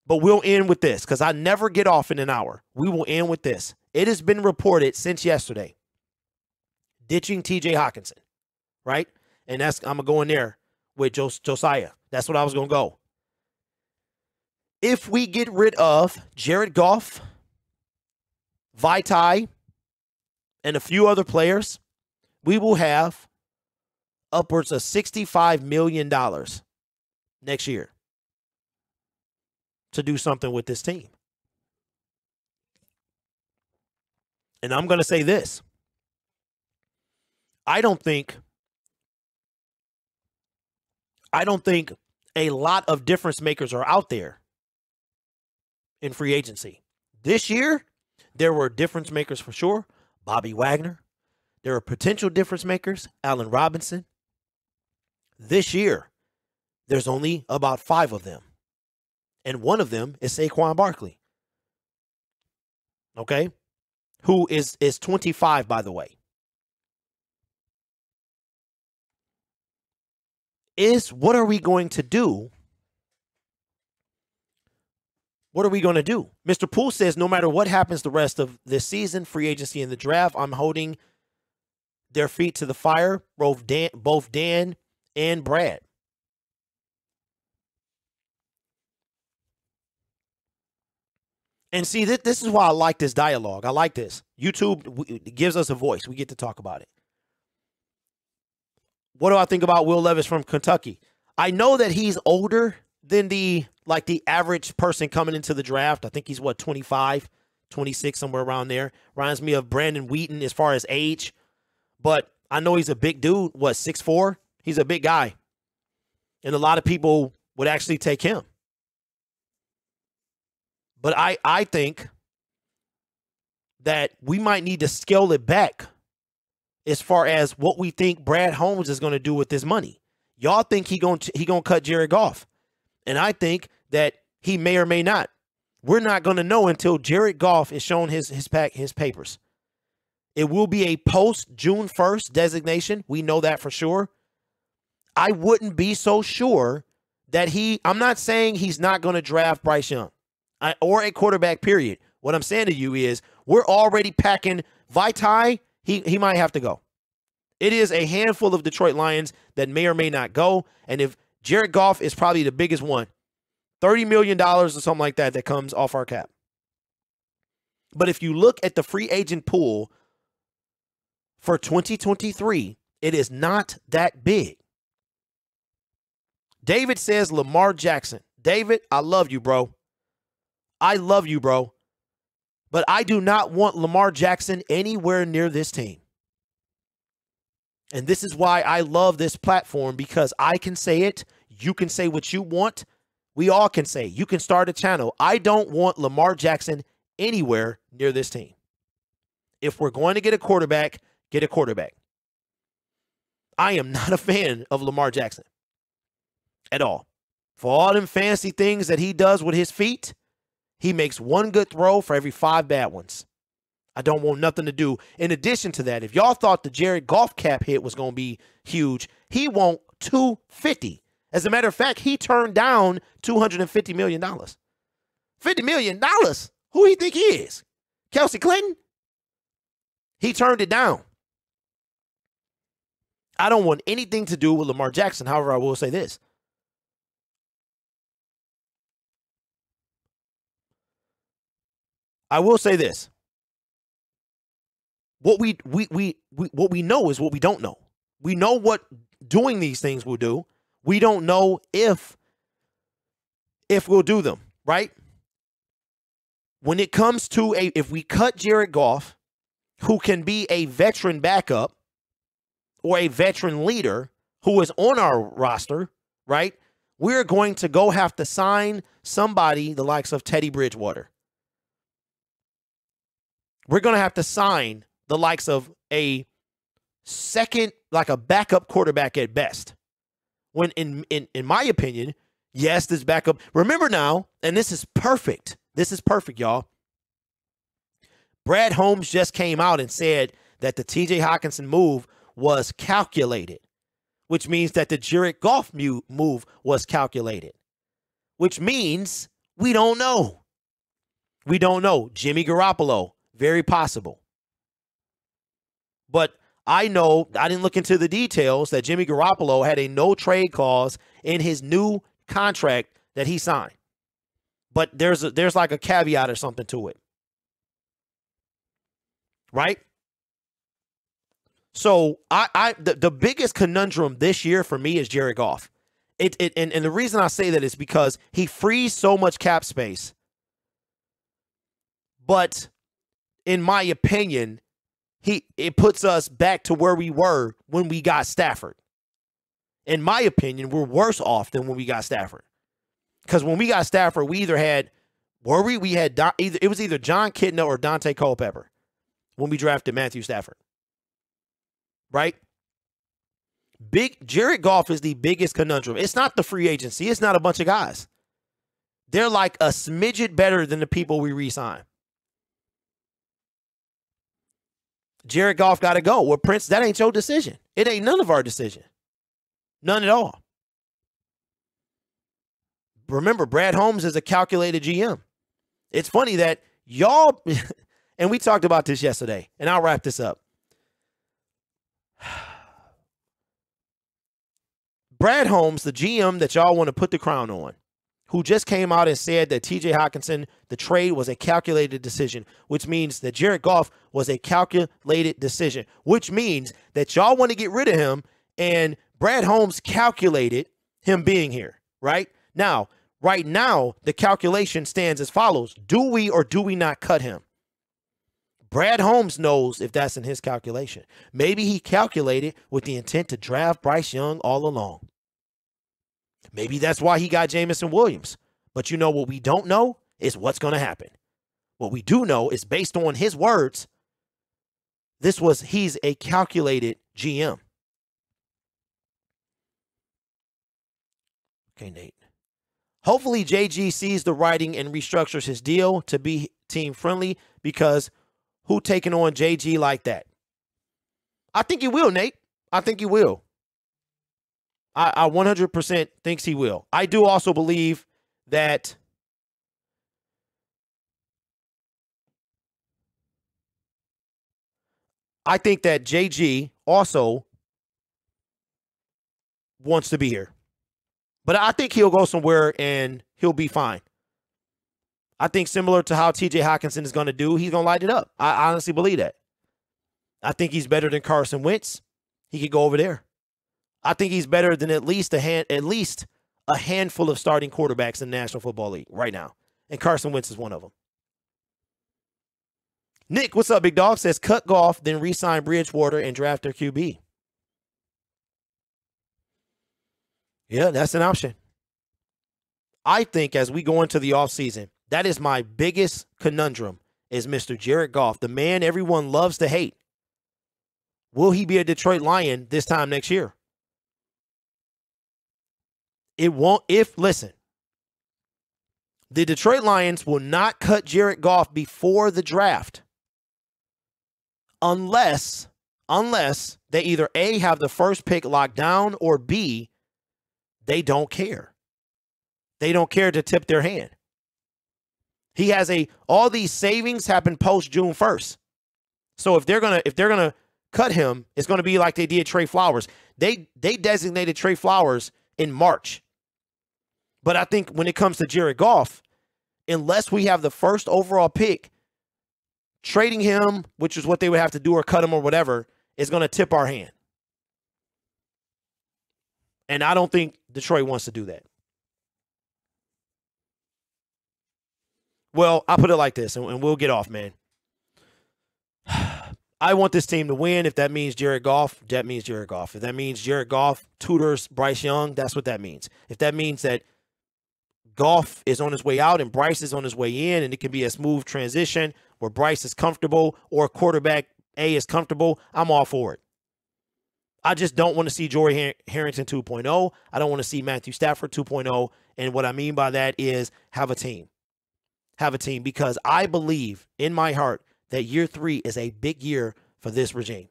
But we'll end with this because I never get off in an hour. We will end with this. It has been reported since yesterday, ditching TJ Hawkinson, right? And I'm going to go in there with Josiah. That's what I was going to go. If we get rid of Jared Goff, Vitae, and a few other players, we will have upwards of $65 million next year to do something with this team. And I'm going to say this. I don't think a lot of difference makers are out there in free agency. This year, there were difference makers for sure. Bobby Wagner. There are potential difference makers. Allen Robinson. This year, there's only about 5 of them. And one of them is Saquon Barkley. Okay? Who is 25, by the way. What are we going to do? What are we going to do? Mr. Poole says no matter what happens the rest of this season, free agency and the draft, I'm holding their feet to the fire, both Dan and Brad. And see, this is why I like this dialogue. I like this. YouTube gives us a voice. We get to talk about it. What do I think about Will Levis from Kentucky? I know that he's older than the average person coming into the draft. I think he's 25, 26, somewhere around there. Reminds me of Brandon Wheaton as far as age. But I know he's a big dude. 6'4"? He's a big guy. And a lot of people would actually take him. But I think that we might need to scale it back as far as what we think Brad Holmes is going to do with this money. Y'all think he gonna cut Jared Goff. And I think that he may or may not. We're not going to know until Jared Goff is shown his papers. It will be a post-June 1st designation. We know that for sure. I wouldn't be so sure that I'm not saying he's not going to draft Bryce Young or a quarterback, period. What I'm saying to you is we're already packing Vitae. He might have to go. It is a handful of Detroit Lions that may or may not go. And if Jared Goff is probably the biggest one, $30 million or something like that comes off our cap. But if you look at the free agent pool for 2023, it is not that big. David says Lamar Jackson. David, I love you, bro. I love you, bro. But I do not want Lamar Jackson anywhere near this team. And this is why I love this platform, because I can say it. You can say what you want. We all can say. You can start a channel. I don't want Lamar Jackson anywhere near this team. If we're going to get a quarterback, get a quarterback. I am not a fan of Lamar Jackson at all. For all them fancy things that he does with his feet, he makes one good throw for every 5 bad ones. I don't want nothing to do. In addition to that, if y'all thought the Jared Goff cap hit was going to be huge, he won $250. As a matter of fact, he turned down $250 million. $50 million? Who do you think he is? Kelsey Clinton? He turned it down. I don't want anything to do with Lamar Jackson. However, I will say this. I will say this. What we know is what we don't know. We know what doing these things will do. We don't know if we'll do them, right? When it comes to if we cut Jared Goff, who can be a veteran backup or a veteran leader who is on our roster, right? We're going to go have to sign somebody the likes of Teddy Bridgewater. We're going to have to sign the likes of a second, like a backup quarterback at best. When in my opinion, yes, this backup. Remember now, and this is perfect. This is perfect, y'all. Brad Holmes just came out and said that the TJ Hawkinson move was calculated, which means that the Jared Goff move was calculated, which means We don't know. We don't know. Jimmy Garoppolo, very possible. But I know, I didn't look into the details, that Jimmy Garoppolo had a no trade clause in his new contract that he signed. But there's like a caveat or something to it. Right? So the biggest conundrum this year for me is Jared Goff. And the reason I say that is because he frees so much cap space. But in my opinion, it puts us back to where we were when we got Stafford. In my opinion, we're worse off than when we got Stafford. Because when we got Stafford, we either had, it was either John Kitna or Dante Culpepper when we drafted Matthew Stafford. Right? Jared Goff is the biggest conundrum. It's not the free agency. It's not a bunch of guys. They're like a smidget better than the people we re-sign. Jared Goff got to go. Well, Prince, that ain't your decision. It ain't none of our decision. None at all. Remember, Brad Holmes is a calculated GM. It's funny that y'all, and we talked about this yesterday, and I'll wrap this up. Brad Holmes, the GM that y'all want to put the crown on, who just came out and said that TJ Hockenson, the trade was a calculated decision, which means that Jared Goff was a calculated decision, which means that y'all want to get rid of him, and Brad Holmes calculated him being here, right? Now, right now, the calculation stands as follows. Do we or do we not cut him? Brad Holmes knows if that's in his calculation. Maybe he calculated with the intent to draft Bryce Young all along. Maybe that's why he got Jamison Williams. But you know what we don't know is what's going to happen. What we do know is based on his words, he's a calculated GM. Okay, Nate. Hopefully JG sees the writing and restructures his deal to be team friendly, because who taking on JG like that? I think he will, Nate. I think he will. I 100% thinks he will. I do also believe that I think that JG also wants to be here. But I think he'll go somewhere and he'll be fine. I think similar to how TJ Hockenson is going to do, he's going to light it up. I honestly believe that. I think he's better than Carson Wentz. He could go over there. I think he's better than at least a handful of starting quarterbacks in the National Football League right now. And Carson Wentz is one of them. Nick, what's up, big dog? Says cut Goff, then re-sign Bridgewater and draft their QB. Yeah, that's an option. I think as we go into the offseason, that is my biggest conundrum, is Mr. Jared Goff, the man everyone loves to hate. Will he be a Detroit Lion this time next year? It won't. Listen, the Detroit Lions will not cut Jared Goff before the draft unless they either A, have the first pick locked down, or B, they don't care. They don't care to tip their hand. He has all these savings happen post June 1st. So if they're gonna cut him, it's gonna be like they did Trey Flowers. They designated Trey Flowers in March. But I think when it comes to Jared Goff, unless we have the first overall pick, trading him, which is what they would have to do, or cut him or whatever, is going to tip our hand. And I don't think Detroit wants to do that. Well, I'll put it like this, and we'll get off, man. I want this team to win. If that means Jared Goff, that means Jared Goff. If that means Jared Goff tutors Bryce Young, that's what that means. If that means that Goff is on his way out and Bryce is on his way in, and it can be a smooth transition where Bryce is comfortable or quarterback A is comfortable, I'm all for it. I just don't want to see Jory Harrington 2.0. I don't want to see Matthew Stafford 2.0. And what I mean by that is have a team. Have a team, because I believe in my heart that year 3 is a big year for this regime.